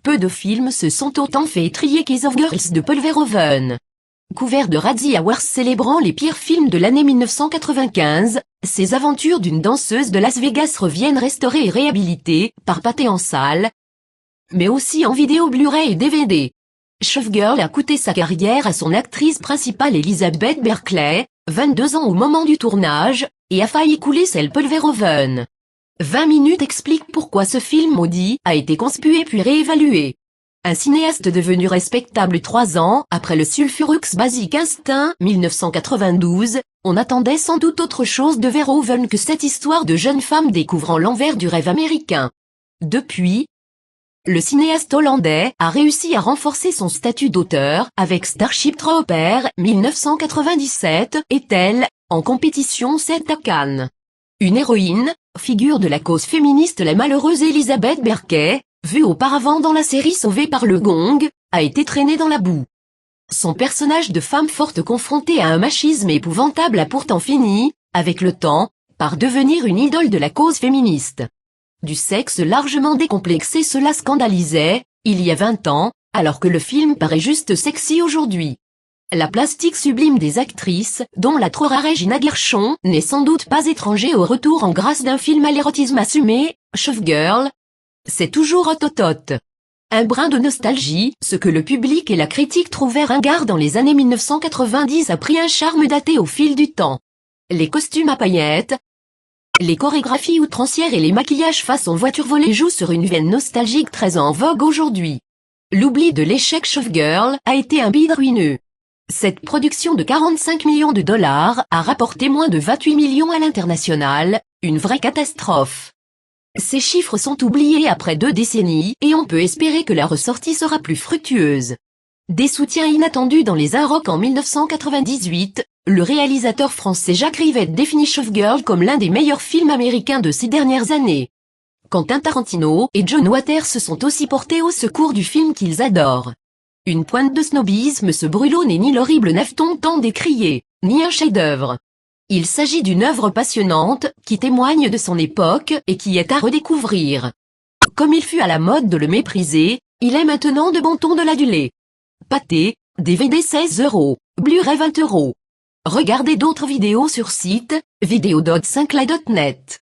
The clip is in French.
Peu de films se sont autant fait étrier Case of Girls de Paul Verhoeven. Couvert de Razzie Awards célébrant les pires films de l'année 1995, ces aventures d'une danseuse de Las Vegas reviennent restaurées et réhabilitées, par pâté en salle, mais aussi en vidéo Blu-ray et DVD. Showgirl a coûté sa carrière à son actrice principale Elizabeth Berkley, 22 ans au moment du tournage, et a failli couler celle Paul Verhoeven. 20 minutes explique pourquoi ce film maudit a été conspué puis réévalué. Un cinéaste devenu respectable 3 ans après le Sulfureux Basic Instinct 1992, on attendait sans doute autre chose de Verhoeven que cette histoire de jeune femme découvrant l'envers du rêve américain. Depuis, le cinéaste hollandais a réussi à renforcer son statut d'auteur avec Starship Trooper 1997 et Elle, en compétition 7 à Cannes. Une héroïne, figure de la cause féministe, la malheureuse Elizabeth Berkley, vue auparavant dans la série Sauvée par le Gong, a été traînée dans la boue. Son personnage de femme forte confrontée à un machisme épouvantable a pourtant fini, avec le temps, par devenir une idole de la cause féministe. Du sexe largement décomplexé, cela scandalisait, il y a 20 ans, alors que le film paraît juste sexy aujourd'hui. La plastique sublime des actrices, dont la trop rare Regina Gershon, n'est sans doute pas étranger au retour en grâce d'un film à l'érotisme assumé, Showgirl. C'est toujours hot. Un brin de nostalgie, ce que le public et la critique trouvaient ringard dans les années 1990 a pris un charme daté au fil du temps. Les costumes à paillettes, les chorégraphies outrancières et les maquillages façon voiture volée jouent sur une veine nostalgique très en vogue aujourd'hui. L'oubli de l'échec Showgirl a été un bide ruineux. Cette production de 45 millions de dollars a rapporté moins de 28 millions à l'international, une vraie catastrophe. Ces chiffres sont oubliés après 2 décennies et on peut espérer que la ressortie sera plus fructueuse. Des soutiens inattendus dans les Inrocks en 1998, le réalisateur français Jacques Rivette définit Showgirl comme l'un des meilleurs films américains de ces dernières années. Quentin Tarantino et John Waters se sont aussi portés au secours du film qu'ils adorent. Une pointe de snobisme, ce brûlot n'est ni l'horrible nafton tant décrié, ni un chef-d'œuvre. Il s'agit d'une œuvre passionnante, qui témoigne de son époque et qui est à redécouvrir. Comme il fut à la mode de le mépriser, il est maintenant de bon ton de l'aduler. Pâté, DVD 16 €, Blu-ray 20 €. Regardez d'autres vidéos sur site, vidéo.5la.net.